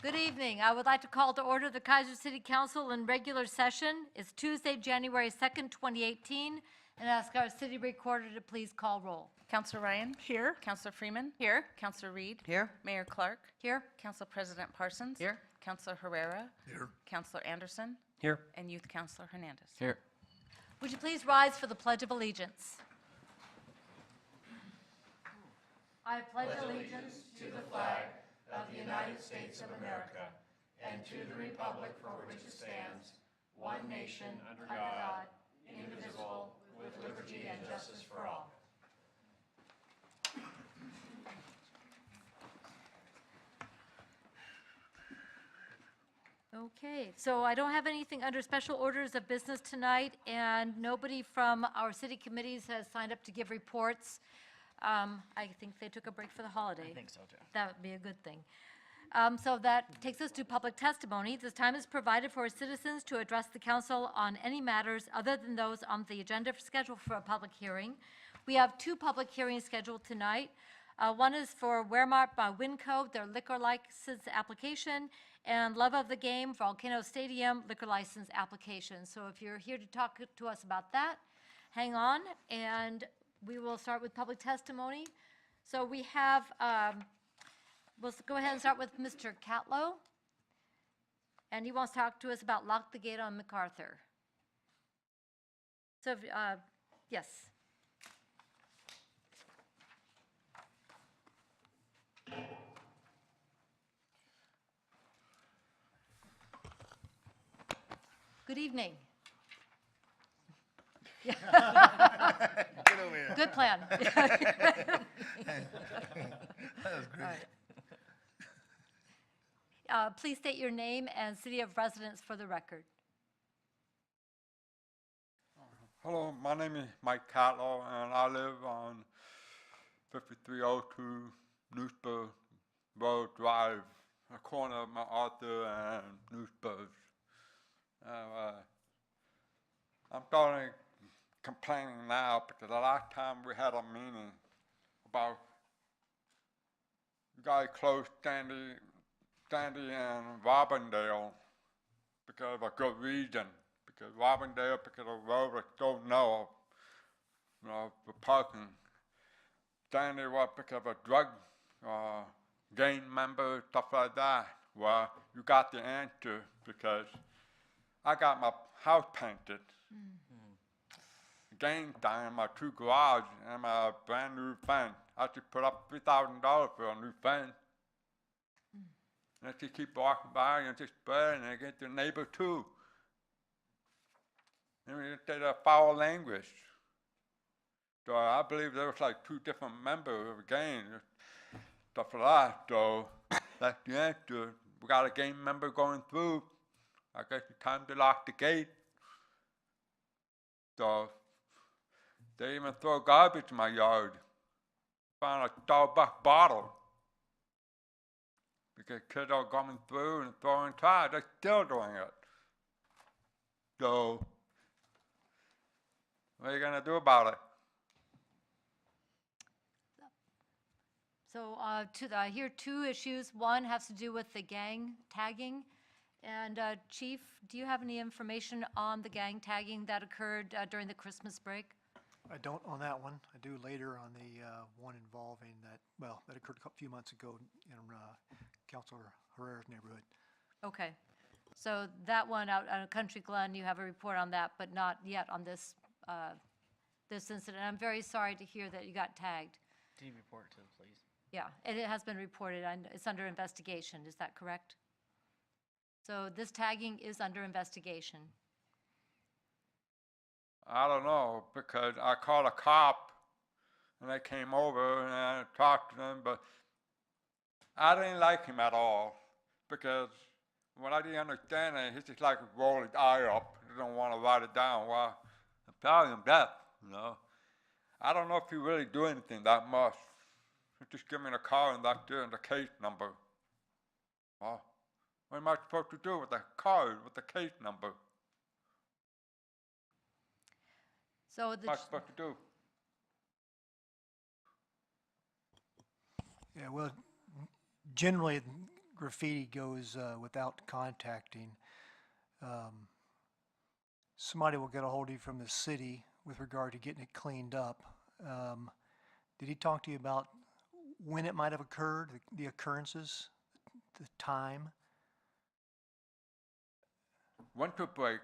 Good evening. I would like to call to order the Kaiser City Council in regular session. It's Tuesday, January 2nd, 2018, and ask our city recorder to please call roll. Councilor Ryan? Here. Councilor Freeman? Here. Councilor Reed? Here. Mayor Clark? Here? Council President Parsons? Here. Councilor Herrera? Here. Councilor Anderson? Here. And Youth Councilor Hernandez. Here. Would you please rise for the Pledge of Allegiance? I pledge allegiance to the flag of the United States of America and to the republic for which it stands, one nation, under God, indivisible, with liberty and justice for all. Okay, so I don't have anything under special orders of business tonight, and nobody from our city committees has signed up to give reports. I think they took a break for the holiday. I think so, too. That would be a good thing. So that takes us to public testimony. This time is provided for citizens to address the council on any matters other than those on the agenda scheduled for a public hearing. We have two public hearings scheduled tonight. One is for Wearmart by Winco, their liquor license application, and Love of the Game, Volcano Stadium liquor license application. So if you're here to talk to us about that, hang on, and we will start with public testimony. So we have, we'll go ahead and start with Mr. Catlow, and he wants to talk to us about Lock the Gate on MacArthur. So, yes. Good evening. Get over here. Good plan. That was great. Please state your name and city of residence for the record. Hello, my name is Mike Catlow, and I live on 5302 Newsburg Road Drive, a corner of MacArthur and Newsburg. I'm starting complaining now because the last time we had a meeting about you guys closed Sandy and Robindale because of a good reason. Because Robindale, because of the road I don't know, for parking. Sandy was because of a drug gang member, stuff like that. Well, you got the answer because I got my house painted. Gang time, my two garages and my brand new fence. I should put up $3,000 for a new fence. And she keep walking by and just spreading it against the neighbor too. And we say that foul language. So I believe there was like two different members of the gang, stuff like that. So that's the answer. We got a gang member going through. I guess it's time to lock the gate. So they even throw garbage in my yard. Found a Starbucks bottle. Because kids are coming through and throwing trash. They're still doing it. So what are you going to do about it? So I hear two issues. One has to do with the gang tagging. And Chief, do you have any information on the gang tagging that occurred during the Christmas break? I don't on that one. I do later on the one involving that occurred a few months ago in Councilor Herrera's neighborhood. Okay. So that one out on Country Glen, you have a report on that, but not yet on this this incident. I'm very sorry to hear that you got tagged. Can you report to them, please? Yeah, and it has been reported, and it's under investigation. Is that correct? So this tagging is under investigation. I don't know, because I called a cop and they came over and I talked to them, but I didn't like him at all because when I didn't understand it, he just like rolled his eye up. He don't want to write it down. Well, I'm telling him deaf, I don't know if he really do anything that much. He just give me the car and that's there and the case number. Well, what am I supposed to do with the card, with the case number? So What am I supposed to do? Yeah, well, generally, graffiti goes without contacting, somebody will get a hold of you from the city with regard to getting it cleaned up. Did he talk to you about when it might have occurred, the occurrences, the time? Winter break.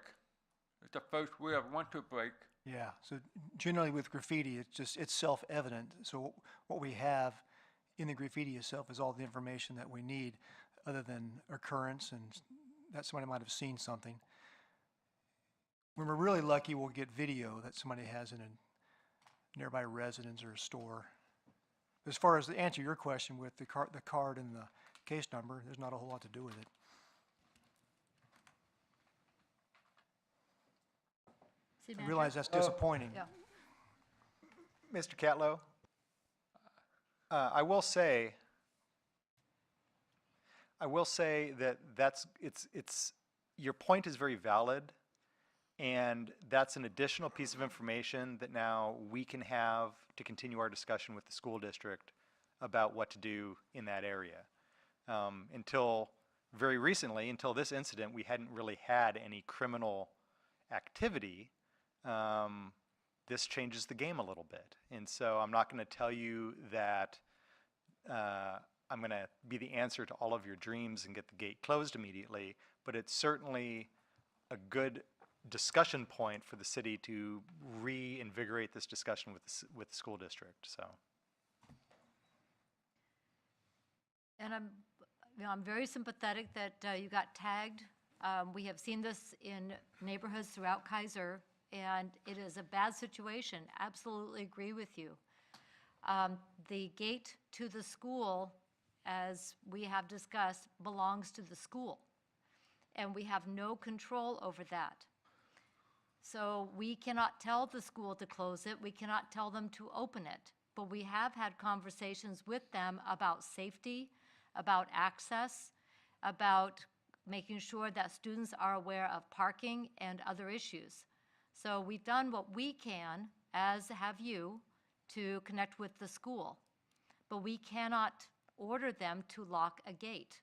It's the first week of winter break. Yeah, so generally with graffiti, it's self-evident. So what we have in the graffiti itself is all the information that we need, other than occurrence and that somebody might have seen something. When we're really lucky, we'll get video that somebody has in a nearby residence or a store. As far as to answer your question with the card and the case number, there's not a whole lot to do with it. City I Manager? realize that's disappointing. Yeah. Mr. Catlow, I will say that your point is very valid, and that's an additional piece of information that now we can have to continue our discussion with the school district about what to do in that area. Until very recently, until this incident, we hadn't really had any criminal activity. This changes the game a little bit. And so I'm not going to tell you that I'm going to be the answer to all of your dreams and get the gate closed immediately, but it's certainly a good discussion point for the city to reinvigorate this discussion with the school district. So. And I'm very sympathetic that you got tagged. We have seen this in neighborhoods throughout Kaiser, and it is a bad situation. Absolutely agree with you. The gate to the school, as we have discussed, belongs to the school, and we have no control over that. So we cannot tell the school to close it. We cannot tell them to open it. But we have had conversations with them about safety, about access, about making sure that students are aware of parking and other issues. So we've done what we can, as have you, to connect with the school. But we cannot order them to lock a gate.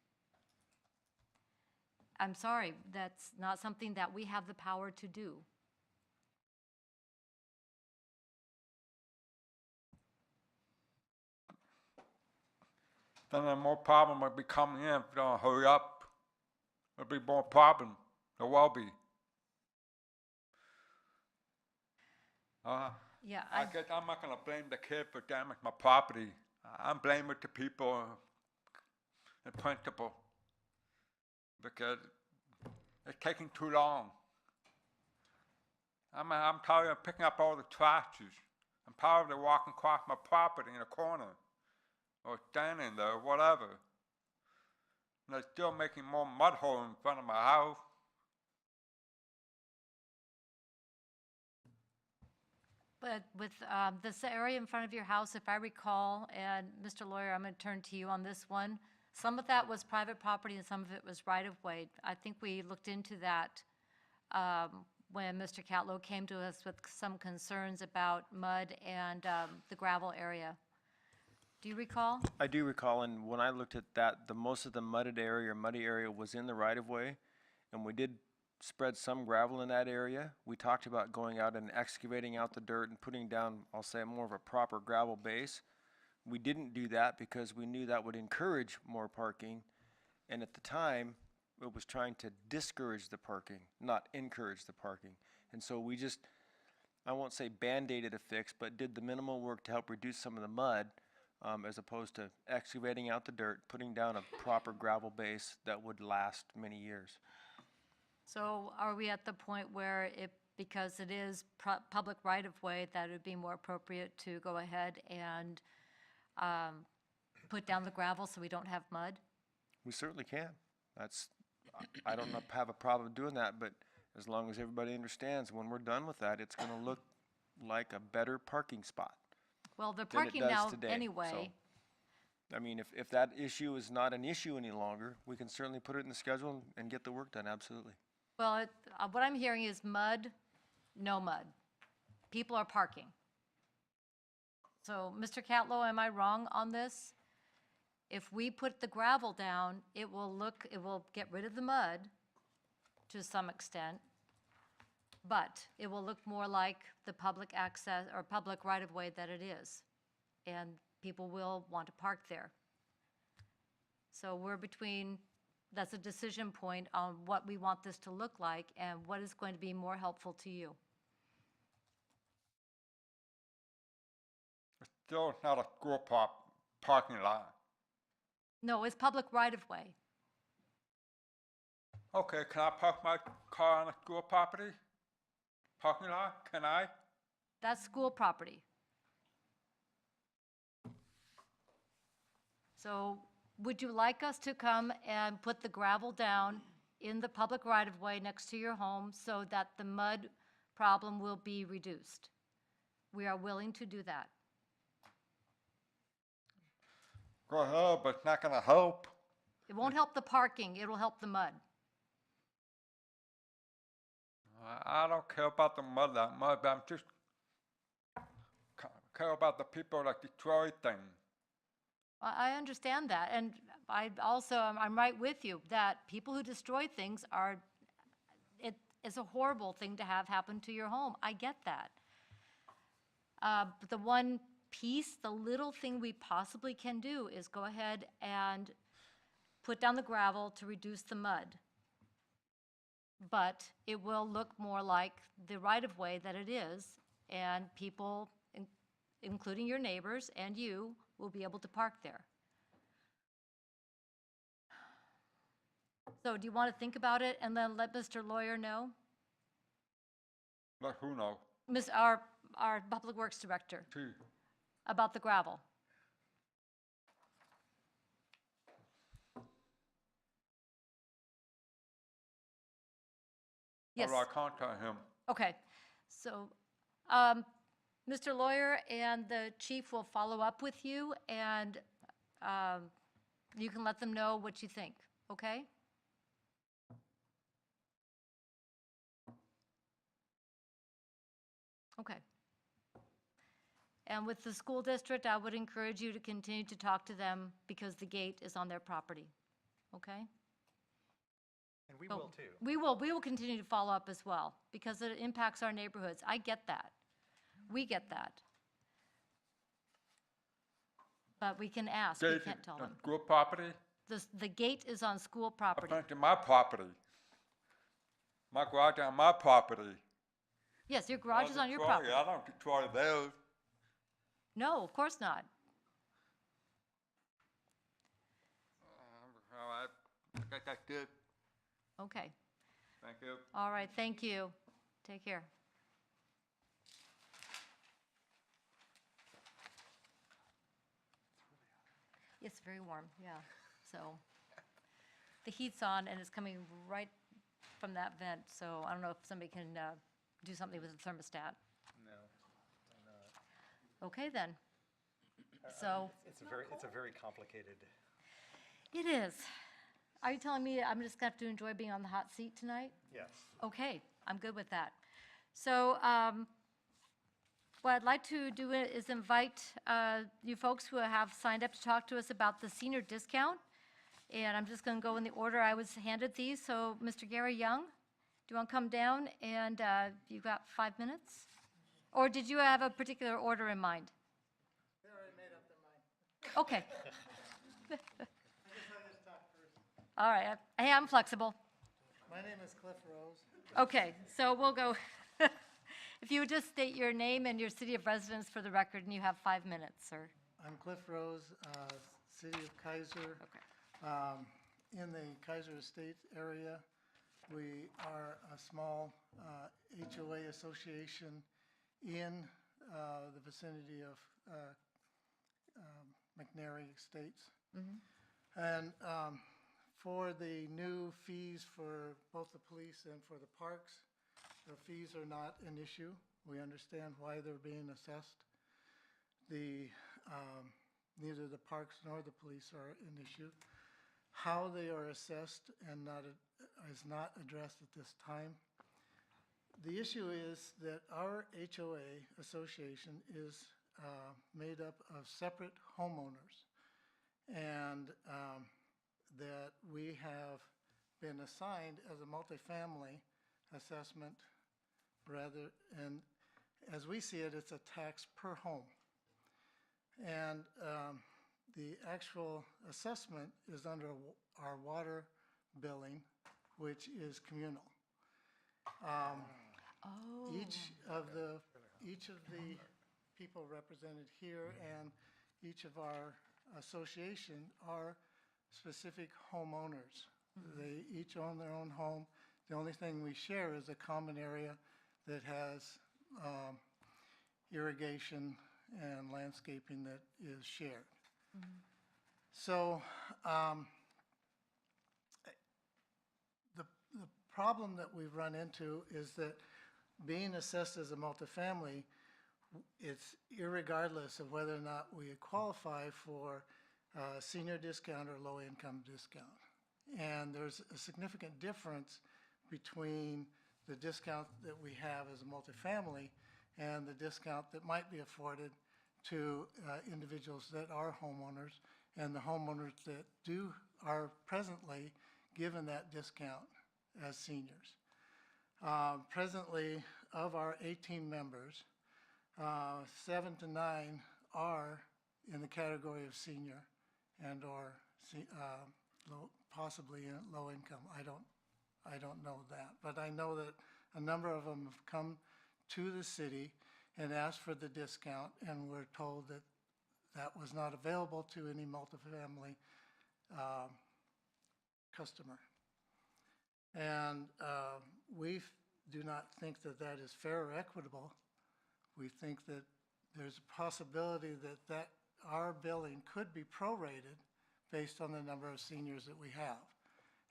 I'm sorry, that's not something that we have the power to do. Then more problem will be coming in if you don't hurry up. There'll be more problem. There will be. Yeah, I guess I'm not going to blame the kid for damaging my property. I'm blaming the people in principle because it's taking too long. I'm tired of picking up all the trashes. I'm tired of walking across my property in a corner or standing there or whatever. And they're still making more mud holes in front of my house. but with this area in front of your house, if I recall, and Mr. Lawyer, I'm going to turn to you on this one, some of that was private property and some of it was right-of-way. I think we looked into that when Mr. Catlow came to us with some concerns about mud and the gravel area. Do you recall? I do recall, and when I looked at that, the most of the mudded area or muddy area was in the right-of-way, and we did spread some gravel in that area. We talked about going out and excavating out the dirt and putting down, I'll say, more of a proper gravel base. We didn't do that because we knew that would encourage more parking, and at the time, it was trying to discourage the parking, not encourage the parking. And so we just, I won't say band-aided a fix, but did the minimal work to help reduce some of the mud, as opposed to excavating out the dirt, putting down a proper gravel base that would last many years. So are we at the point where because it is public right-of-way, that it would be more appropriate to go ahead and put down the gravel so we don't have mud? We certainly can. I don't have a problem doing that, but as long as everybody understands, when we're done with that, it's going to look like a better parking spot. Well, they're than it parking does now today. anyway. So, I mean, if that issue is not an issue any longer, we can certainly put it in the schedule and get the work done, absolutely. Well, what I'm hearing is mud, no mud. People are parking. So, Mr. Catlow, am I wrong on this? If we put the gravel down, it will get rid of the mud to some extent, but it will look more like the public access or public right-of-way that it is. And people will want to park there. So we're between, that's a decision point on what we want this to look like and what is going to be more helpful to you. It's still not a school parking lot. No, it's public right-of-way. Okay, can I park my car on the school property? Parking lot, can I? That's school property. So would you like us to come and put the gravel down in the public right-of-way next to your home so that the mud problem will be reduced? We are willing to do that. Go ahead, but it's not gonna help. It won't help the parking, it'll help the mud. I don't care about the mud that much, but I'm just care about the people that destroy things. I understand that, and I also, I'm right with you, that people who destroy things are, it is a horrible thing to have happen to your home. I get that. But the one piece, the little thing we possibly can do is go ahead and put down the gravel to reduce the mud. But it will look more like the right-of-way that it is, and people, including your neighbors and you, will be able to park there. So do you want to think about it and then let Mr. Lawyer know? Let who know? Our Public Works Director, Gee, about the gravel? Yes. how do I contact him? Okay, so, Mr. Lawyer and the chief will follow up with you, and you can let them know what you think, okay? Okay. And with the school district, I would encourage you to continue to talk to them because the gate is on their property, okay? And we Oh, will too. We will continue to follow up as well, because it impacts our neighborhoods. I get that. We get that. But we can ask, we Gate can't tell on them. school property? The gate is on school I property. think to my property. My garage on my property. Yes, your garage is on your Destroy property. it. I don't destroy theirs. No, of course not. All right, I think that's good. Okay, Thank you. all right, thank you. Take care. It's very warm, yeah, so. The heat's on and it's coming right from that vent, so I don't know if somebody can do something with the thermostat. No. Okay, then. So, It's a very complicated. it is. Are you telling me I'm just going to have to enjoy being on the hot seat tonight? Yes. Okay, I'm good with that. So what I'd like to do is invite you folks who have signed up to talk to us about the senior discount. And I'm just going to go in the order I was handed these. So Mr. Gary Young, do you want to come down? And you've got 5 minutes? Or did you have a particular order in mind? They already made up their mind. Okay. I guess I just talk first. All right. Hey, I'm flexible. My name is Cliff Rose. Okay, so we'll go, if you would just state your name and your city of residence for the record, and you have 5 minutes, sir. I'm Cliff Rose, City of Kaiser. Okay. In the Kaiser Estates area, we are a small HOA association in the vicinity of McNary Estates. And for the new fees for both the police and for the parks, the fees are not an issue. We understand why they're being assessed. Neither the parks nor the police are an issue. How they are assessed and is not addressed at this time. The issue is that our HOA association is made up of separate homeowners. and that we have been assigned as a multifamily assessment rather, and as we see it, it's a tax per home. And the actual assessment is under our water billing, which is communal. Oh. Each of the people represented here and each of our association are specific homeowners. They each own their own home. The only thing we share is a common area that has irrigation and landscaping that is shared. So the problem that we've run into is that being assessed as a multifamily, it's irregardless of whether or not we qualify for senior discount or low-income discount. And there's a significant difference between the discount that we have as a multifamily and the discount that might be afforded to individuals that are homeowners and the homeowners that are presently given that discount as seniors. Presently, of our 18 members, 7 to 9 are in the category of senior and or possibly low income. I don't know that, but I know that a number of them have come to the city and asked for the discount, and we're told that that was not available to any multifamily customer. And we do not think that that is fair or equitable. We think that there's a possibility that our billing could be prorated based on the number of seniors that we have.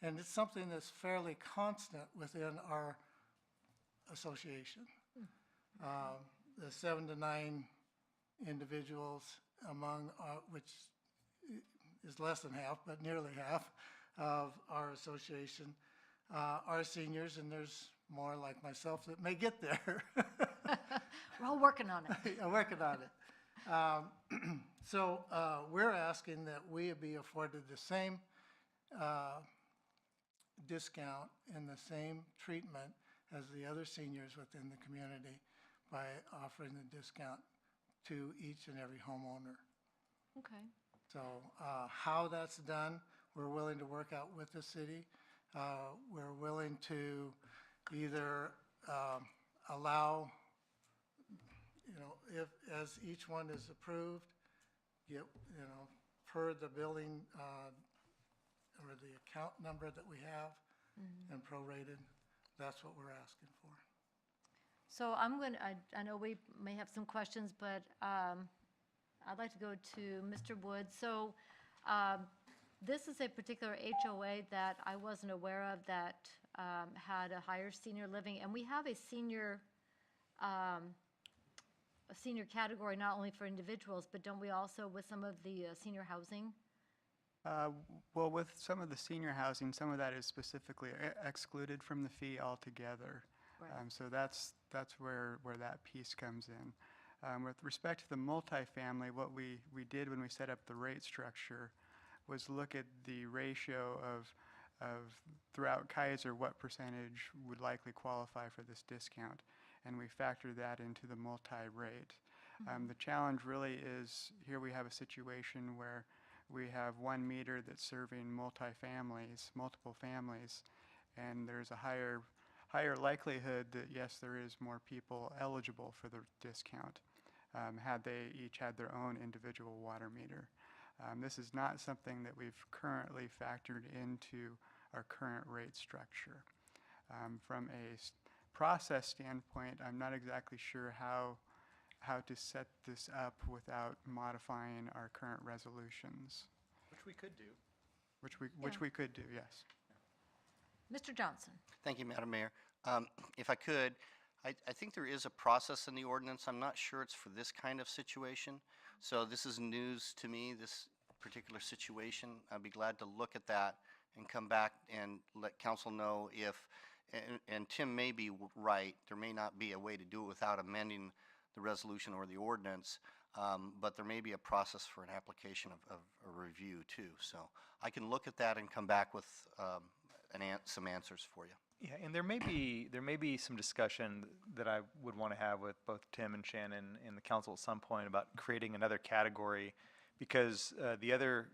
And it's something that's fairly constant within our association. The 7 to 9 individuals among, which is less than half, but nearly half of our association are seniors, and there's more like myself that may get there. We're all working on it. I'm working on it. So we're asking that we be afforded the same discount and the same treatment as the other seniors within the community by offering the discount to each and every homeowner. Okay. So how that's done, we're willing to work out with the city. We're willing to either allow, if as each one is approved, per the billing or the account number that we have and prorated, that's what we're asking for. So I know we may have some questions, but I'd like to go to Mr. Woods. So this is a particular HOA that I wasn't aware of that had a higher senior living, and we have a senior category not only for individuals, but don't we also with some of the senior housing? Well, with some of the senior housing, some of that is specifically excluded from the fee altogether. Right. So that's where that piece comes in. With respect to the multifamily, what we did when we set up the rate structure was look at the ratio of throughout Kaiser what percentage would likely qualify for this discount, and we factored that into the multi-rate. The challenge really is here we have a situation where we have one meter that's serving multifamilies, multiple families, and there's a higher likelihood that yes, there is more people eligible for the discount had they each had their own individual water meter. This is not something that we've currently factored into our current rate structure. From a process standpoint, I'm not exactly sure how to set this up without modifying our current resolutions. Which we could do. Which we could do, yes. Mr. Johnson. Thank you, Madam Mayor. If I could, I think there is a process in the ordinance. I'm not sure it's for this kind of situation. So this is news to me, this particular situation. I'd be glad to look at that and come back and let council know if, and Tim may be right, there may not be a way to do it without amending the resolution or the ordinance. but there may be a process for an application of a review too. So I can look at that and come back with some answers for you. Yeah, and there may be some discussion that I would want to have with both Tim and Shannon and the council at some point about creating another category, because the other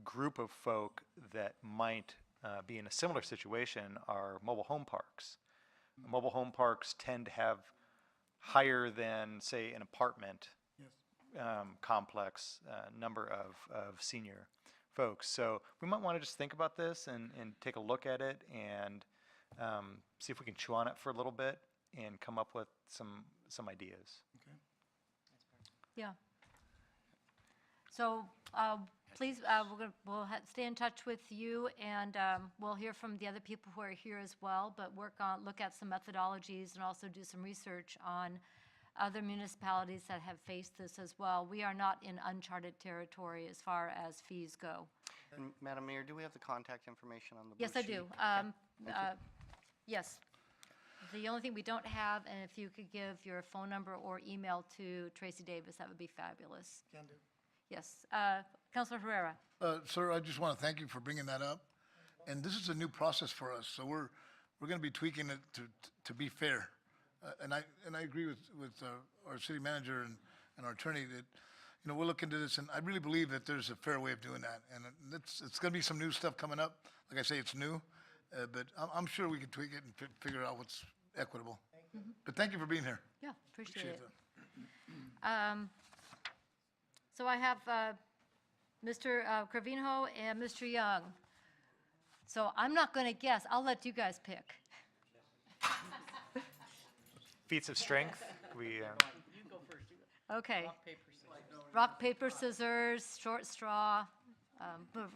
group of folk that might be in a similar situation are mobile home parks. Mobile home parks tend to have higher than, say, an apartment complex number of senior folks. So we might want to just think about this and take a look at it and see if we can chew on it for a little bit and come up with some ideas. Yeah. So please, we'll stay in touch with you, and we'll hear from the other people who are here as well, but look at some methodologies and also do some research on other municipalities that have faced this as well. We are not in uncharted territory as far as fees go. And Madam Mayor, do we have the contact information on the Yes, blue I do. sheet? Yes. The only thing we don't have, and if you could give your phone number or email to Tracy Davis, that would be fabulous. Can do. Yes. Councilor Herrera. Sir, I just want to thank you for bringing that up. And this is a new process for us, so we're going to be tweaking it to be fair. And I agree with our city manager and our attorney that, we'll look into this, and I really believe that there's a fair way of doing that. And it's going to be some new stuff coming up. Like I say, it's new, but I'm sure we can tweak it and figure out what's equitable. But thank you for being here. Yeah, appreciate it. that. So I have Mr. Cravinho and Mr. Young. So I'm not going to guess. I'll let you guys pick. Feats of strength. Okay. Rock, paper, scissors, short straw.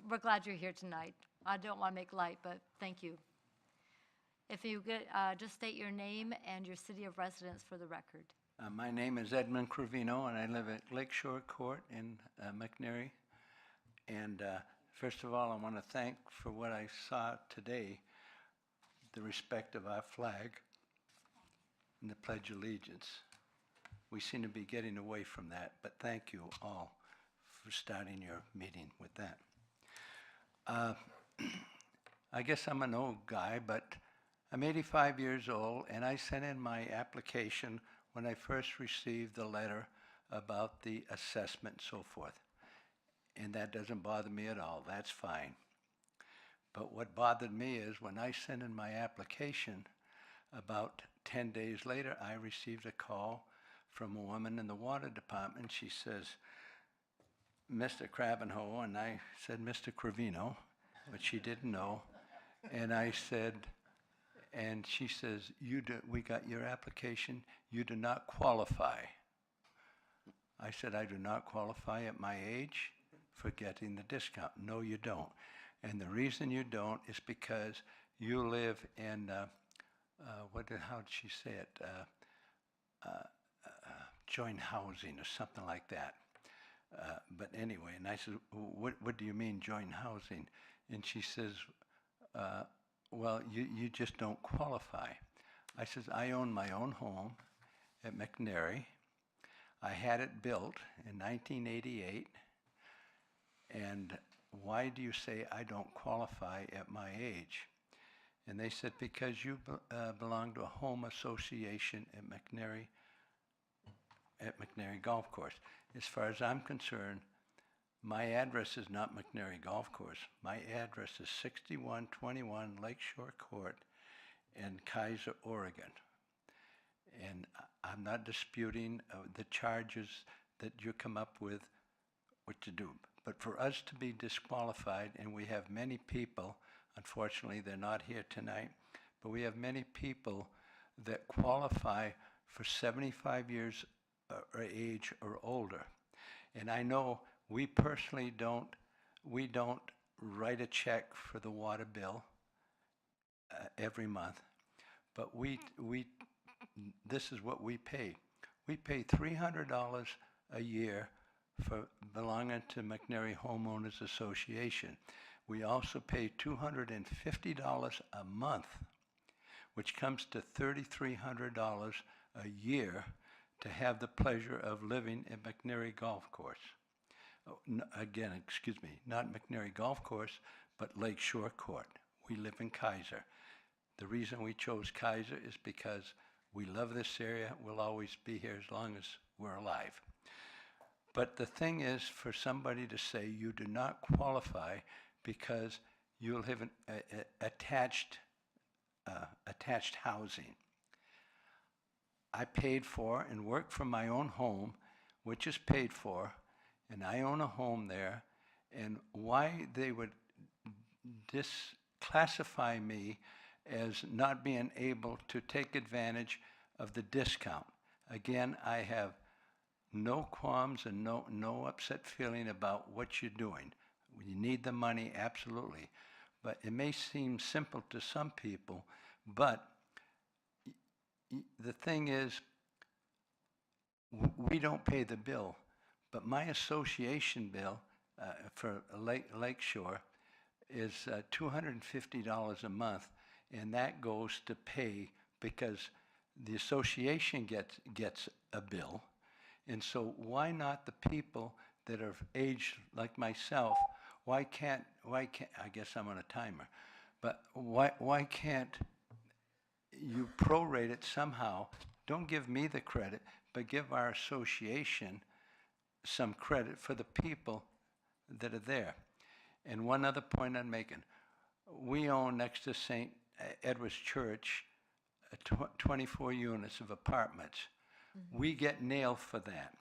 We're glad you're here tonight. I don't want to make light, but thank you. If you could just state your name and your city of residence for the record. My name is Edmund Cravino, and I live at Lakeshore Court in McNairy. And first of all, I want to thank for what I saw today, the respect of our flag and the Pledge of Allegiance. We seem to be getting away from that, but thank you all for starting your meeting with that. I guess I'm an old guy, but I'm 85 years old, and I sent in my application when I first received the letter about the assessment and so forth. And that doesn't bother me at all. That's fine. But what bothered me is when I sent in my application, about 10 days later, I received a call from a woman in the water department. She says, Mr. Cravenho, and I said, Mr. Cravino, but she didn't know. And I said, and she says, we got your application, you do not qualify. I said, I do not qualify at my age for getting the discount. No, you don't. And the reason you don't is because you live in, how did she say it? Joint housing or something like that. But anyway, and I said, what do you mean joint housing? And she says, well, you just don't qualify. I says, I own my own home at McNairy. I had it built in 1988. And why do you say I don't qualify at my age? And they said, because you belong to a home association at McNairy Golf Course. As far as I'm concerned, my address is not McNairy Golf Course. My address is 6121 Lakeshore Court in Kaiser, Oregon. And I'm not disputing the charges that you come up with what to do. But for us to be disqualified, and we have many people, unfortunately they're not here tonight, but we have many people that qualify for 75 years or age or older. And I know we personally don't write a check for the water bill every month, but this is what we pay. We pay $300 a year for belonging to McNairy Homeowners Association. We also pay $250 a month, which comes to $3,300 a year to have the pleasure of living at McNary Golf Course. Oh, again, excuse me, not McNary Golf Course, but Lake Shore Court. We live in Kaiser. The reason we chose Kaiser is because we love this area. We'll always be here as long as we're alive. But the thing is, for somebody to say you do not qualify because you'll have an attached housing. I paid for and work from my own home, which is paid for, and I own a home there, and why they would disclassify me as not being able to take advantage of the discount. Again, I have no qualms and no upset feeling about what you're doing. You need the money, absolutely. But it may seem simple to some people, but the thing is, we don't pay the bill, but my association bill for Lake Shore is $250 a month, and that goes to pay because the association gets a bill. And so why not the people that are of age like myself? Why can't, I guess I'm on a timer, but why can't you prorate it somehow? Don't give me the credit, but give our association some credit for the people that are there. And one other point I'm making, we own next to St. Edward's Church 24 units of apartments. We get nailed for that.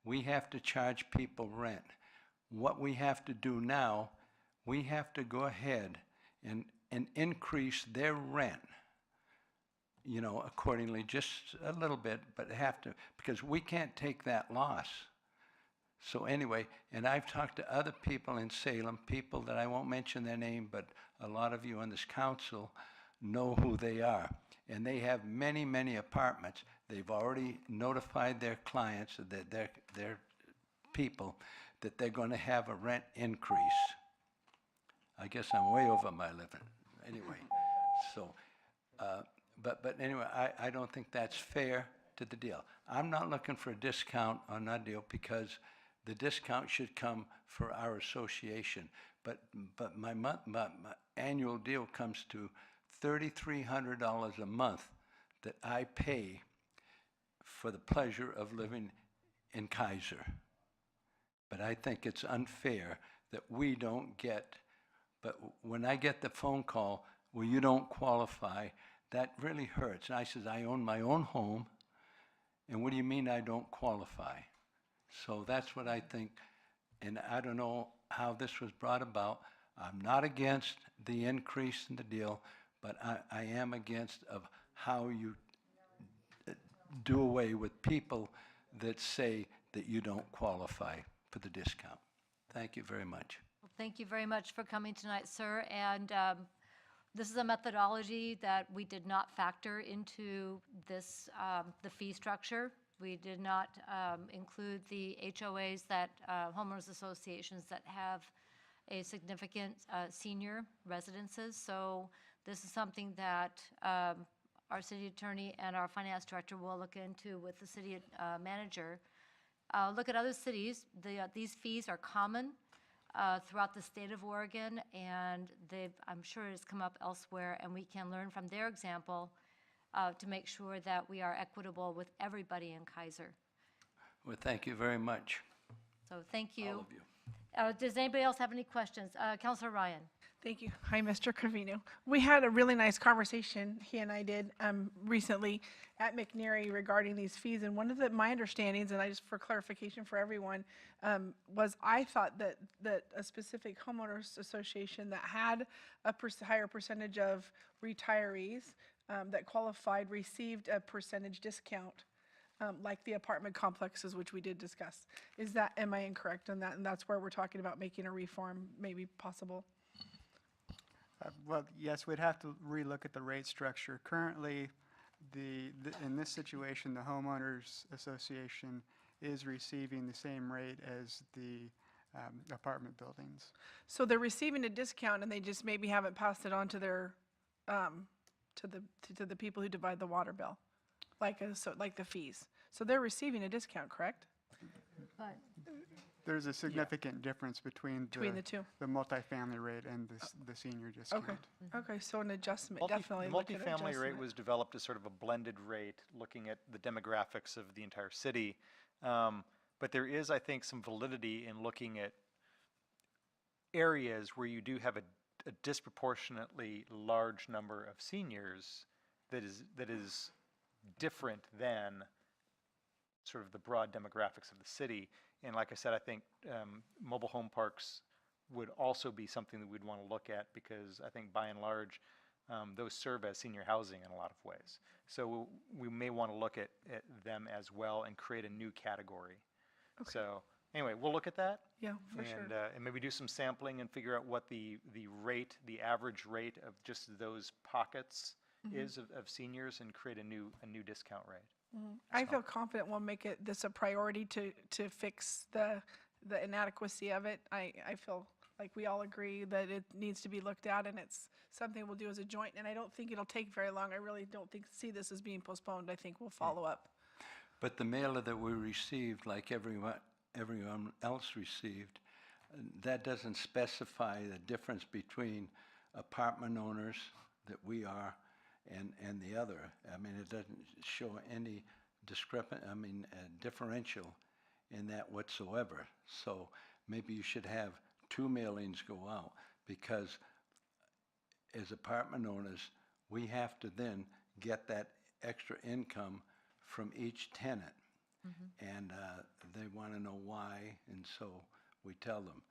We have to charge people rent. What we have to do now, we have to go ahead and increase their rent, you know, accordingly, just a little bit, but have to, because we can't take that loss. So anyway, and I've talked to other people in Salem, people that I won't mention their name, but a lot of you on this council know who they are. And they have many, many apartments. They've already notified their clients, that their people, that they're going to have a rent increase. I guess I'm way over my limit. Anyway, so, but anyway, I don't think that's fair to the deal. I'm not looking for a discount on that deal because the discount should come for our association. But my annual deal comes to $3,300 a month that I pay for the pleasure of living in Kaiser. But I think it's unfair that we don't get, but when I get the phone call, well, you don't qualify, that really hurts. And I says, I own my own home, and what do you mean I don't qualify? So that's what I think, and I don't know how this was brought about. I'm not against the increase in the deal, but I am against of how you do away with people that say that you don't qualify for the discount. Thank you very much. Well, thank you very much for coming tonight, sir. And this is a methodology that we did not factor into this, the fee structure. We did not include the HOAs that, homeowners associations that have a significant senior residences. So this is something that our city attorney and our finance director will look into with the city manager. Look at other cities. These fees are common throughout the state of Oregon, and I'm sure it's come up elsewhere, and we can learn from their example to make sure that we are equitable with everybody in Kaiser. Well, thank you very much, So thank you. all of you. Does anybody else have any questions? Councilor Ryan? Thank you. Hi, Mr. Covino. We had a really nice conversation, he and I did, recently at McNary regarding these fees. And one of my understandings, and I just for clarification for everyone, was I thought that a specific homeowners association that had a higher percentage of retirees that qualified received a percentage discount, like the apartment complexes, which we did discuss. Am I incorrect on that? And that's where we're talking about making a reform maybe possible? Well, yes, we'd have to relook at the rate structure. Currently, in this situation, the homeowners association is receiving the same rate as the apartment buildings. So they're receiving a discount and they just maybe haven't passed it on to their, to the people who divide the water bill, like the fees. So they're receiving a discount, correct? But There's a significant difference between Between the two. the multifamily rate and the senior discount. Okay, okay, so an adjustment, Multi- definitely the look at multifamily rate adjustment. was developed as sort of a blended rate, looking at the demographics of the entire city. But there is, I think, some validity in looking at areas where you do have a disproportionately large number of seniors that is different than sort of the broad demographics of the city. And like I said, I think mobile home parks would also be something that we'd want to look at, because I think by and large, those serve as senior housing in a lot of ways. So we may want to look at them as well and create a new category. So anyway, we'll look at that. Yeah, for sure. And maybe do some sampling and figure out what the rate, the average rate of just those pockets is of seniors, and create a new discount rate. I feel confident we'll make this a priority to fix the inadequacy of it. I feel like we all agree that it needs to be looked at, and it's something we'll do as a joint, and I don't think it'll take very long. I really don't see this as being postponed. I think we'll follow up. But the mailer that we received, like everyone else received, that doesn't specify the difference between apartment owners that we are and the other. I mean, it doesn't show any differential in that whatsoever. So maybe you should have 2 mailings go out, because as apartment owners, we have to then get that extra income from each tenant. And they want to know why, and so we tell them.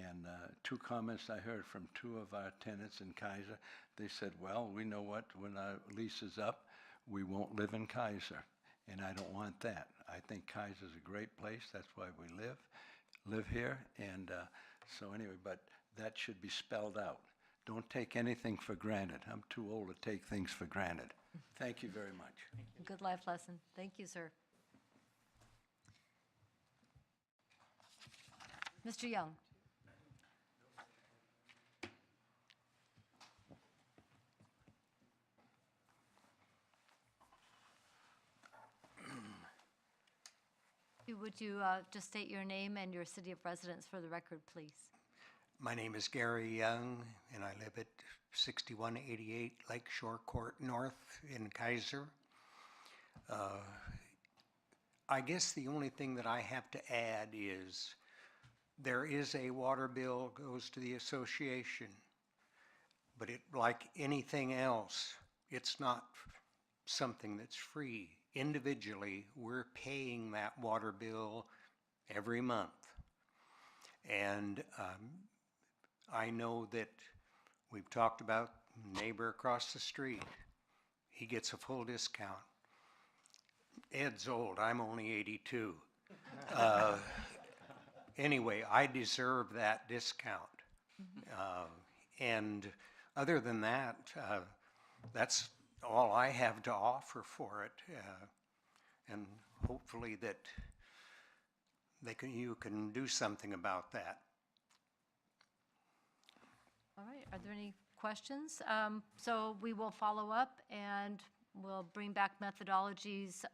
And 2 comments I heard from 2 of our tenants in Kaiser. They said, well, we know what, when our lease is up, we won't live in Kaiser, and I don't want that. I think Kaiser's a great place. That's why we live here. And so anyway, but that should be spelled out. Don't take anything for granted. I'm too old to take things for granted. Thank you very much. good life lesson. Thank you, sir. Mr. Young. Would you just state your name and your city of residence for the record, please? My name is Gary Young, and I live at 6188 Lakeshore Court North in Kaiser. I guess the only thing that I have to add is there is a water bill goes to the association, but like anything else, it's not something that's free. Individually, we're paying that water bill every month. And I know that we've talked about neighbor across the street. He gets a full discount. Ed's old, I'm only 82. Anyway, I deserve that discount. And other than that, that's all I have to offer for it. And hopefully that you can do something about that. All right, are there any questions? So we will follow up, and we'll bring back methodologies,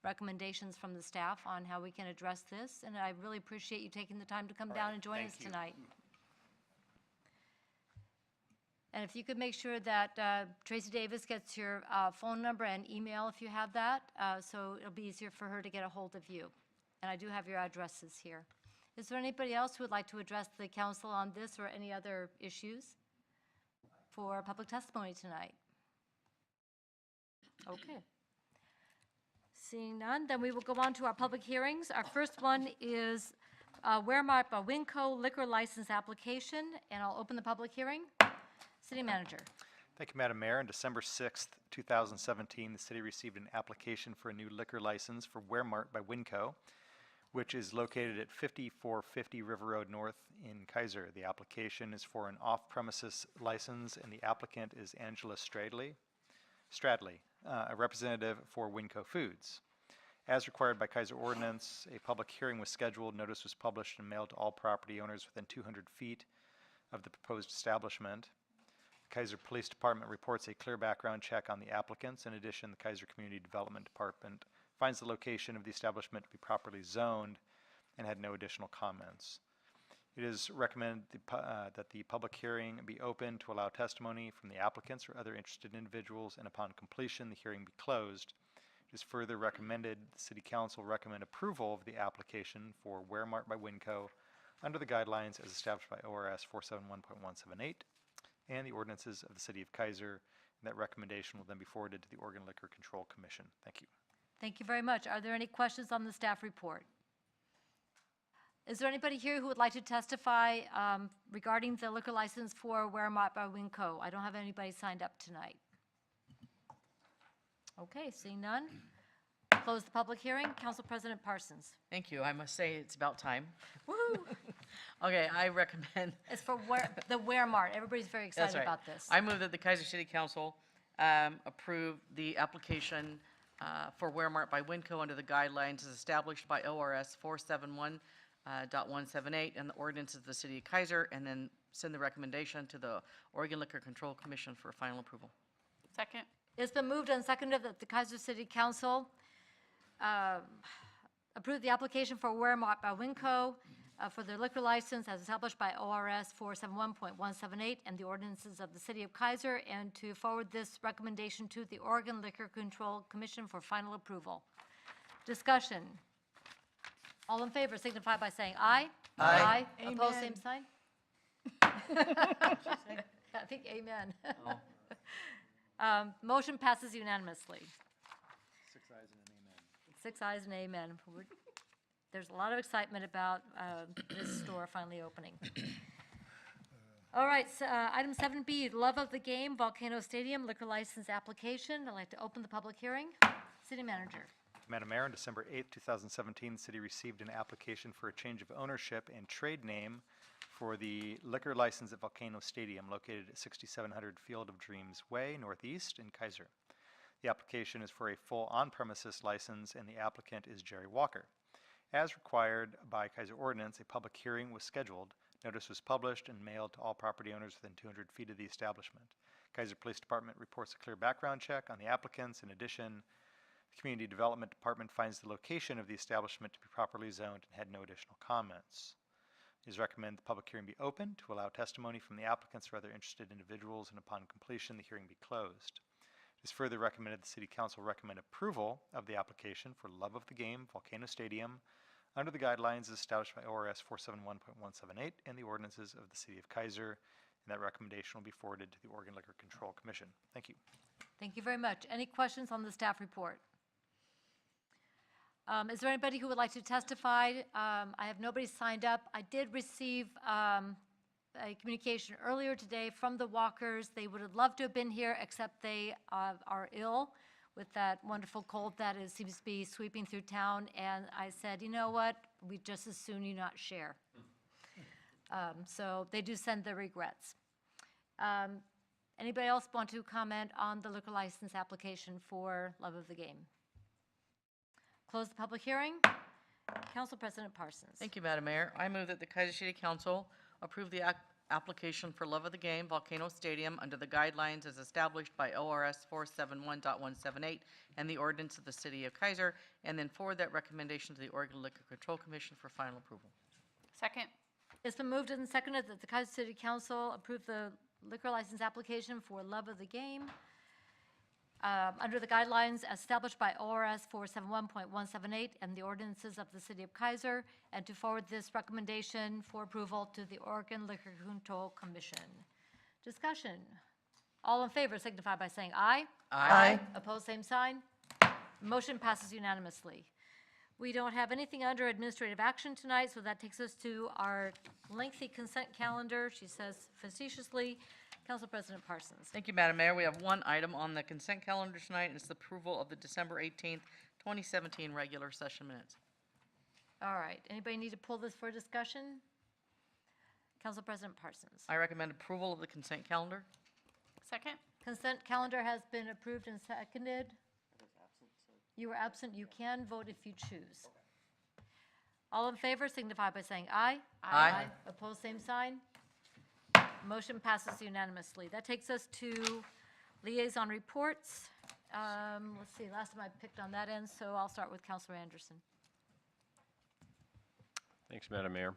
recommendations from the staff on how we can address this. And I really appreciate you taking the time to come down and join us tonight. And if you could make sure that Tracy Davis gets your phone number and email if you have that, so it'll be easier for her to get a hold of you. And I do have your addresses here. Is there anybody else who would like to address the council on this or any other issues for public testimony tonight? Okay. Seeing none, then we will go on to our public hearings. Our first one is Waremark by Winco liquor license application, and I'll open the public hearing. City Manager. Thank you, Madam Mayor. On December 6th, 2017, the city received an application for a new liquor license for Waremark by Winco, which is located at 5450 River Road North in Kaiser. The application is for an off-premises license, and the applicant is Angela Stradley, a representative for Winco Foods. As required by Kaiser ordinance, a public hearing was scheduled. Notice was published and mailed to all property owners within 200 feet of the proposed establishment. The Kaiser Police Department reports a clear background check on the applicants. In addition, the Kaiser Community Development Department finds the location of the establishment to be properly zoned, and had no additional comments. It is recommended that the public hearing be open to allow testimony from the applicants or other interested individuals, and upon completion, the hearing be closed. It is further recommended the City Council recommend approval of the application for Waremart by Winco under the guidelines as established by ORS 471.178 and the ordinances of the City of Kaiser. And that recommendation will then be forwarded to the Oregon Liquor Control Commission. Thank you. Thank you very much. Are there any questions on the staff report? Is there anybody here who would like to testify regarding the liquor license for Waremart by Winco? I don't have anybody signed up tonight. Okay, seeing none. Close the public hearing. Council President Parsons. Thank you. I must say it's about time. Woo! Okay, I recommend. It's for the Waremart. Everybody's very That's excited right. about this. I move that the Kaiser City Council approve the application for Waremart by Winco under the guidelines as established by ORS 471.178 and the ordinances of the City of Kaiser, and then send the recommendation to the Oregon Liquor Control Commission for final approval. Second. It's been moved and seconded that the Kaiser City Council approve the application for Waremart by Winco for their liquor license as established by ORS 471.178 and the ordinances of the City of Kaiser, and to forward this recommendation to the Oregon Liquor Control Commission for final approval. Discussion. All in favor signify by saying aye. Aye. Opposed, Amen. same sign. I think amen. Motion passes unanimously. 6 ayes and an amen. 6 ayes and amen. There's a lot of excitement about this store finally opening. All right, so, item 7B, Love of the Game, Volcano Stadium liquor license application. I'd like to open the public hearing. City Manager. Madam Mayor, on December 8, 2017, the city received an application for a change of ownership and trade name for the liquor license at Volcano Stadium located at 6700 Field of Dreams Way, Northeast in Kaiser. The application is for a full on-premises license, and the applicant is Jerry Walker. As required by Kaiser ordinance, a public hearing was scheduled. Notice was published and mailed to all property owners within 200 feet of the establishment. Kaiser Police Department reports a clear background check on the applicants. In addition, the Community Development Department finds the location of the establishment to be properly zoned and had no additional comments. It is recommended the public hearing be open to allow testimony from the applicants or other interested individuals, and upon completion, the hearing be closed. It is further recommended the City Council recommend approval of the application for Love of the Game, Volcano Stadium, under the guidelines as established by ORS 471.178 and the ordinances of the City of Kaiser, and that recommendation will be forwarded to the Oregon Liquor Control Commission. Thank you. Thank you very much. Any questions on the staff report? Is there anybody who would like to testify? I have nobody signed up. I did receive a communication earlier today from the Walkers. They would have loved to have been here, except they are ill with that wonderful cold that seems to be sweeping through town. And I said, you know what? We'd just as soon you not share. So they do send their regrets. Anybody else want to comment on the liquor license application for Love of the Game? Close the public hearing. Council President Parsons. Thank you, Madam Mayor. I move that the Kaiser City Council approve the application for Love of the Game, Volcano Stadium, under the guidelines as established by ORS 471.178 and the ordinance of the City of Kaiser, and then forward that recommendation to the Oregon Liquor Control Commission for final approval. Second. It's been moved and seconded that the Kaiser City Council approve the liquor license application for Love of the Game under the guidelines established by ORS 471.178 and the ordinances of the City of Kaiser, and to forward this recommendation for approval to the Oregon Liquor Control Commission. Discussion. All in favor signify by saying aye. Aye. Opposed, same sign. Motion passes unanimously. We don't have anything under administrative action tonight, so that takes us to our lengthy consent calendar. She says facetiously. Council President Parsons. Thank you, Madam Mayor. We have one item on the consent calendar tonight, and it's the approval of the December 18th, 2017 regular session minutes. All right. Anybody need to pull this for discussion? Council President Parsons. I recommend approval of the consent calendar. Second. Consent calendar has been approved and seconded. You were absent. You can vote if you choose. All in favor signify by saying aye. Aye. Opposed, same sign. Motion passes unanimously. That takes us to liaison reports. Let's see, last time I picked on that end, so I'll start with Counselor Anderson. Thanks, Madam Mayor.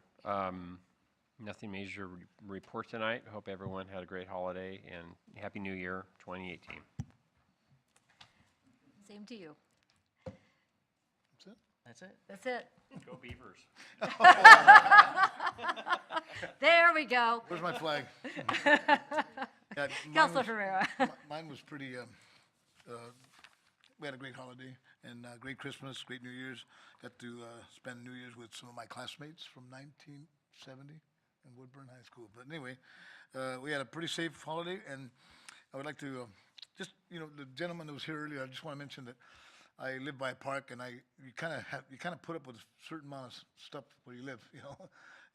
Nothing major to report tonight. Hope everyone had a great holiday and Happy New Year 2018. Same to you. That's it. That's it. Go Beavers. There we go. Where's my flag? Yeah, mine Counselor was- Herrera. Mine was pretty, we had a great holiday and great Christmas, great New Year's. Got to spend New Year's with some of my classmates from 1970 in Woodburn High School. But anyway, we had a pretty safe holiday, and I would like to just, the gentleman that was here earlier, I just want to mention that I live by a park, and you kind of put up with a certain amount of stuff where you live,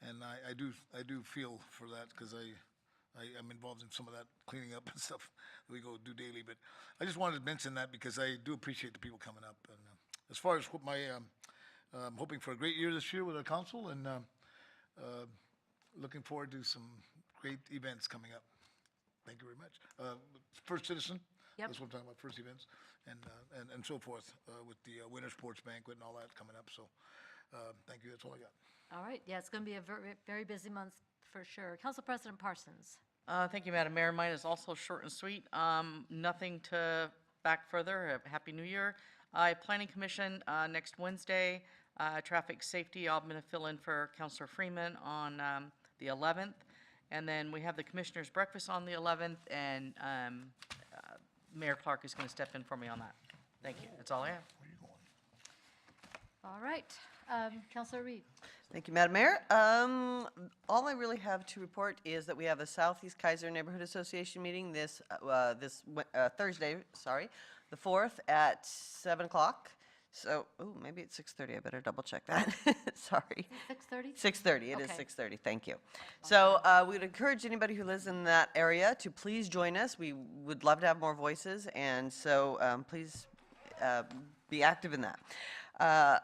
and I do feel for that because I'm involved in some of that cleaning up and stuff that we go do daily. But I just wanted to mention that because I do appreciate the people coming up. And as far as what I'm hoping for a great year this year with our council, and looking forward to some great events coming up. Thank you very much. First Citizen. Yep. That's what I'm talking about, first events, and so forth, with the Winter Sports Banquet and all that coming up. So, thank you. That's all I got. All right, yeah, it's going to be a very, very busy month for sure. Council President Parsons. Thank you, Madam Mayor. Mine is also short and sweet. Nothing to back further. Happy New Year. Planning Commission next Wednesday. Traffic safety, I'm going to fill in for Councilor Freeman on the 11th. And then we have the Commissioners' Breakfast on the 11th, and Mayor Clark is going to step in for me on that. Thank you. That's all I have. All right, Councilor Reed. Thank you, Madam Mayor. All I really have to report is that we have a Southeast Kaiser Neighborhood Association meeting this Thursday, the 4th at 7 o'clock. So, maybe it's 6:30. I better double check that. Sorry. 6:30? 6:30. It is Okay. 6:30. Thank you. So we would encourage anybody who lives in that area to please join us. We would love to have more voices, and so please be active in that.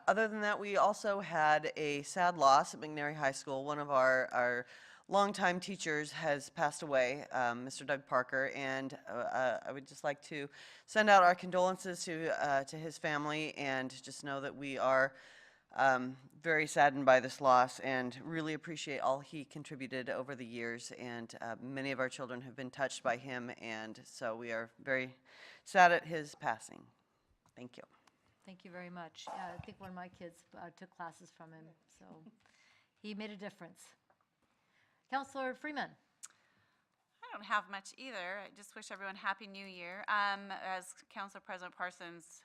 Other than that, we also had a sad loss at McNary High School. One of our longtime teachers has passed away, Mr. Doug Parker, and I would just like to send out our condolences to his family, and just know that we are very saddened by this loss and really appreciate all he contributed over the years. And many of our children have been touched by him, and so we are very sad at his passing. Thank you. Thank you very much. I think one of my kids took classes from him, so he made a difference. Councilor Freeman. I don't have much either. I just wish everyone Happy New Year. As Council President Parsons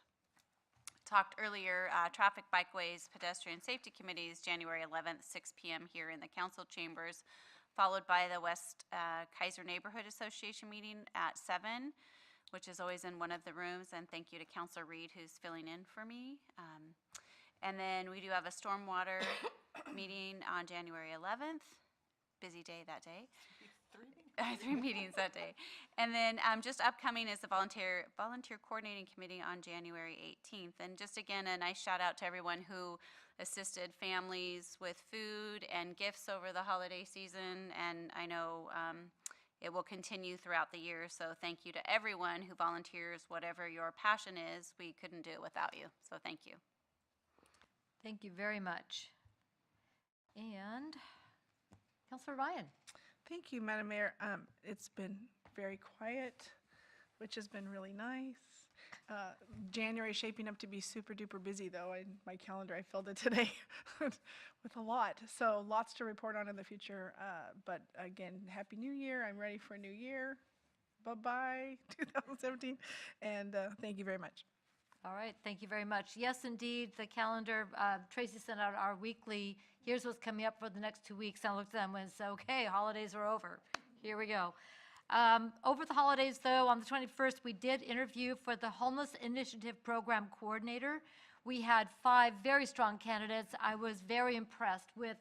talked earlier, Traffic, Bikeways, Pedestrian Safety Committees, January 11th, 6 p.m. here in the council chambers, followed by the West Kaiser Neighborhood Association meeting at 7, which is always in one of the rooms. And thank you to Councilor Reed, who's filling in for me. And then we do have a stormwater meeting on January 11th. Busy day that day. 3 meetings that day. And then just upcoming is the volunteer coordinating committee on January 18th. And just again, a nice shout out to everyone who assisted families with food and gifts over the holiday season. And I know it will continue throughout the year. So thank you to everyone who volunteers, whatever your passion is. We couldn't do it without you. So thank you. Thank you very much. And Councilor Ryan. Thank you, Madam Mayor. It's been very quiet, which has been really nice. January shaping up to be super duper busy, though. My calendar, I filled it today with a lot. So lots to report on in the future. But again, Happy New Year. I'm ready for a new year. Bye-bye, 2017. And thank you very much. All right, thank you very much. Yes, indeed, the calendar, Tracy sent out our weekly, here's what's coming up for the next 2 weeks. I looked at them and said, okay, holidays are over. Here we go. Over the holidays, though, on the 21st, we did interview for the Homeless Initiative Program Coordinator. We had 5 very strong candidates. I was very impressed with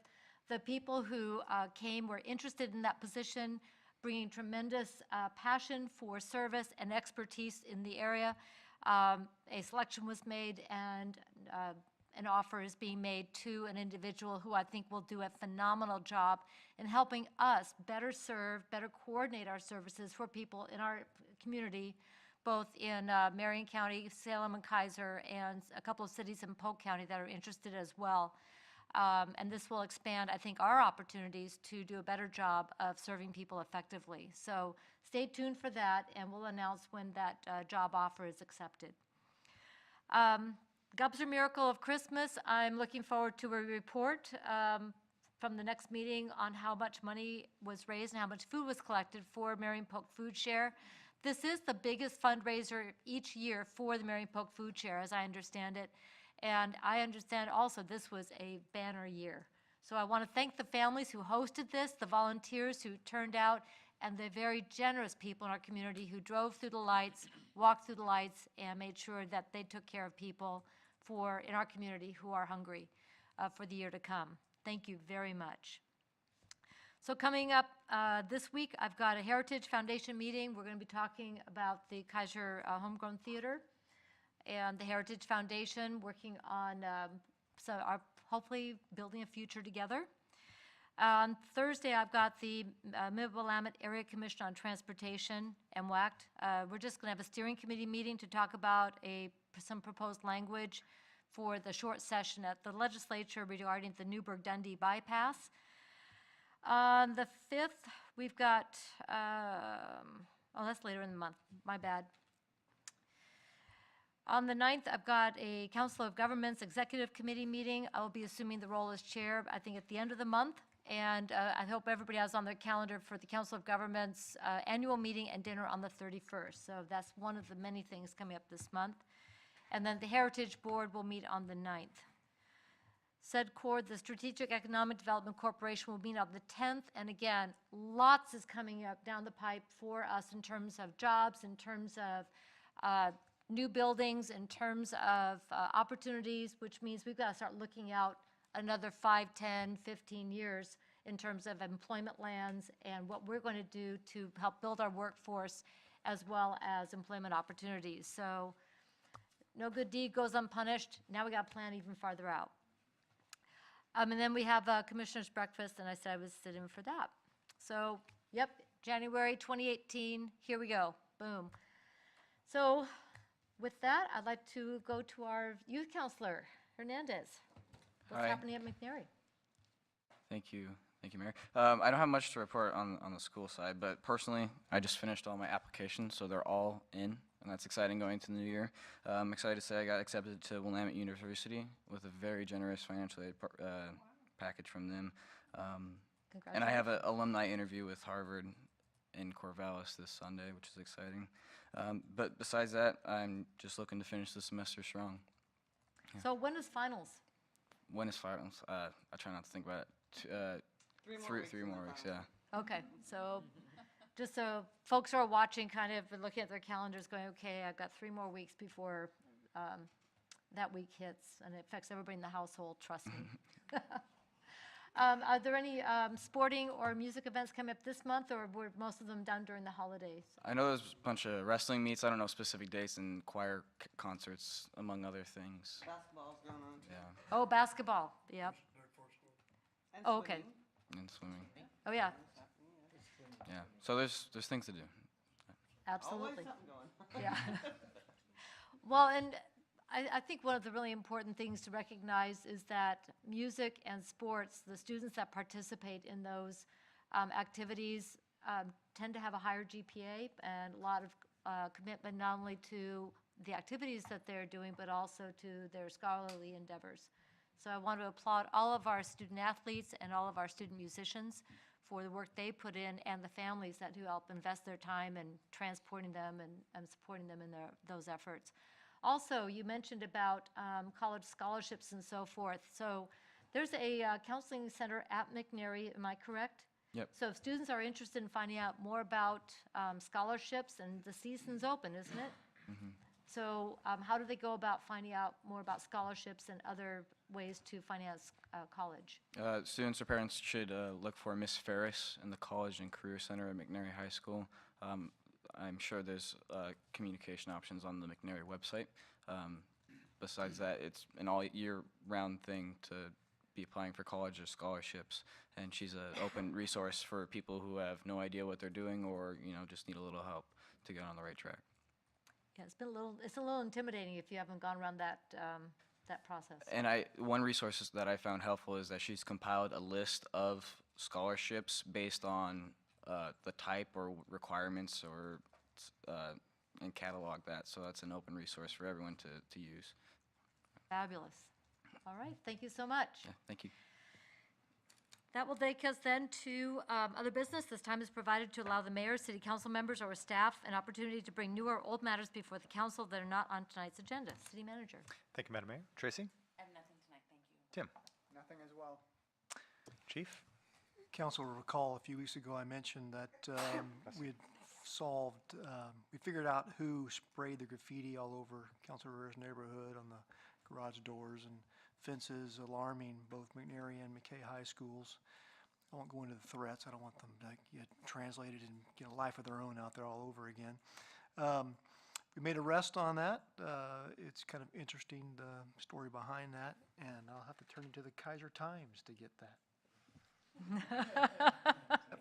the people who came, were interested in that position, bringing tremendous passion for service and expertise in the area. A selection was made, and an offer is being made to an individual who I think will do a phenomenal job in helping us better serve, better coordinate our services for people in our community, both in Marion County, Salem and Kaiser, and a couple of cities in Polk County that are interested as well. And this will expand, I think, our opportunities to do a better job of serving people effectively. So stay tuned for that, and we'll announce when that job offer is accepted. Gubser Miracle of Christmas, I'm looking forward to a report from the next meeting on how much money was raised and how much food was collected for Marion Polk Food Share. This is the biggest fundraiser each year for the Marion Polk Food Share, as I understand it. And I understand also this was a banner year. So I want to thank the families who hosted this, the volunteers who turned out, and the very generous people in our community who drove through the lights, walked through the lights, and made sure that they took care of people in our community who are hungry for the year to come. Thank you very much. So coming up this week, I've got a Heritage Foundation meeting. We're going to be talking about the Kaiser Homegrown Theater and the Heritage Foundation working on hopefully building a future together. On Thursday, I've got the Mid-Willamette Area Commission on Transportation, MWACT. We're just going to have a steering committee meeting to talk about some proposed language for the short session at the legislature regarding the Newburgh-Dundee bypass. On the 5th, we've got, that's later in the month, my bad. On the 9th, I've got a Council of Governments Executive Committee meeting. I will be assuming the role as chair, I think, at the end of the month. And I hope everybody has on their calendar for the Council of Governments annual meeting and dinner on the 31st. So that's one of the many things coming up this month. And then the Heritage Board will meet on the 9th. SEDCOR, the Strategic Economic Development Corporation, will meet on the 10th. And again, lots is coming up down the pipe for us in terms of jobs, in terms of new buildings, in terms of opportunities, which means we've got to start looking out another 5, 10, 15 years in terms of employment lands and what we're going to do to help build our workforce as well as employment opportunities. So no good deed goes unpunished. Now we got to plan even farther out. And then we have a commissioner's breakfast, and I said I was sitting for that. So, yep, January 2018, here we go, boom. So with that, I'd like to go to our youth counselor, Hernandez. What's Hi. happening at McNary? Thank you, Mayor. I don't have much to report on the school side, but personally, I just finished all my applications, so they're all in, and that's exciting going into the new year. I'm excited to say I got accepted to Willamette University with a very generous financial aid package from them. And I have an alumni interview with Harvard in Corvallis this Sunday, which is exciting. But besides that, I'm just looking to finish the semester strong. Yeah. So when is finals? When is finals? I try not to think about it. Three more weeks, yeah. Okay, so just so folks who are watching kind of looking at their calendars going, okay, I've got 3 more weeks before that week hits, and it affects everybody in the household, trust me. Are there any sporting or music events coming up this month, or were most of them done during the holidays? I know there's a bunch of wrestling meets. I don't know specific dates, and choir concerts, among other things. Basketball's going on. Yeah, Oh, basketball, yep. Oh, okay. and swimming. Oh, yeah, Yeah, so there's things to do. absolutely. Yeah. Well, and I think one of the really important things to recognize is that music and sports, the students that participate in those activities tend to have a higher GPA and a lot of commitment not only to the activities that they're doing, but also to their scholarly endeavors. So I want to applaud all of our student athletes and all of our student musicians for the work they put in, and the families that do help invest their time in transporting them and supporting them in those efforts. Also, you mentioned about college scholarships and so forth. So there's a counseling center at McNary, am I correct? Yep. So if students are interested in finding out more about scholarships, and the season's open, isn't it? Mm-hmm. So how do they go about finding out more about scholarships and other ways to finance college? Students or parents should look for Miss Ferris in the College and Career Center at McNary High School. I'm sure there's communication options on the McNary website. Besides that, it's an all-year-round thing to be applying for college or scholarships, and she's an open resource for people who have no idea what they're doing or just need a little help to get on the right track. Yeah, it's a little intimidating if you haven't gone around that, that process. And one resource that I found helpful is that she's compiled a list of scholarships based on the type or requirements or and catalog that. So that's an open resource for everyone to use. Fabulous. All right, thank you so much. Yeah, thank you. That will take us then to other business. This time is provided to allow the mayor, city council members, or staff an opportunity to bring new or old matters before the council that are not on tonight's agenda. City manager. Thank you, Madam Mayor. Tracy? I have nothing tonight, thank you. Tim? Nothing as well. Chief? Council will recall a few weeks ago I mentioned that we had we figured out who sprayed the graffiti all over Council River's neighborhood on the garage doors and fences, alarming both McNary and McKay High schools. I won't go into the threats. I don't want them to get translated and get a life of their own out there all over again. We made arrest on that. It's kind of interesting, the story behind that, and I'll have to turn you to the Kaiser Times to get that.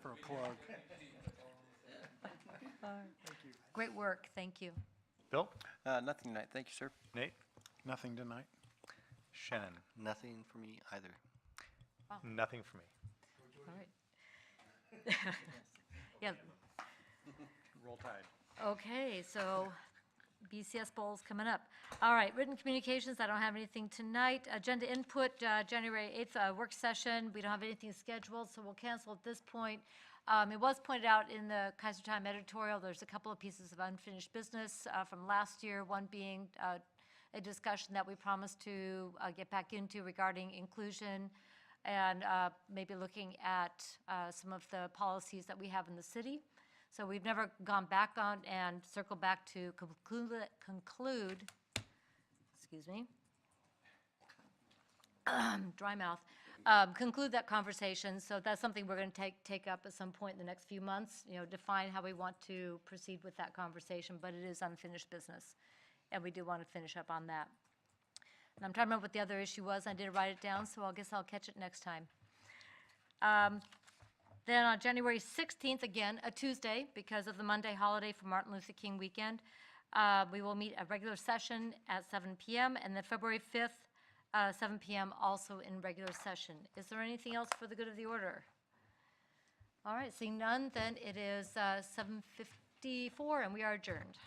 For a plug. Thank you. Great work, thank you. Bill? Nothing tonight. Thank you, sir. Nate? Nothing tonight. Shannon? Nothing for me either. Nothing for me. All right. Yeah. Roll Tide. Okay, so BCS Bowl's coming up. All right, written communications, I don't have anything tonight. Agenda input, January 8th, work session. We don't have anything scheduled, so we'll cancel at this point. It was pointed out in the Kaiser Time editorial, there's a couple of pieces of unfinished business from last year, one being a discussion that we promised to get back into regarding inclusion and maybe looking at some of the policies that we have in the city. So we've never gone back on and circled back to conclude, excuse me, dry mouth, conclude that conversation. So that's something we're going to take up at some point in the next few months, define how we want to proceed with that conversation, but it is unfinished business. And we do want to finish up on that. And I'm trying to remember what the other issue was. I did write it down, so I guess I'll catch it next time. Then on January 16th, again, a Tuesday, because of the Monday holiday for Martin Luther King weekend, we will meet a regular session at 7 p.m. And then February 5th, 7 p.m. also in regular session. Is there anything else for the good of the order? All right, seeing none, then it is 7:54 and we are adjourned.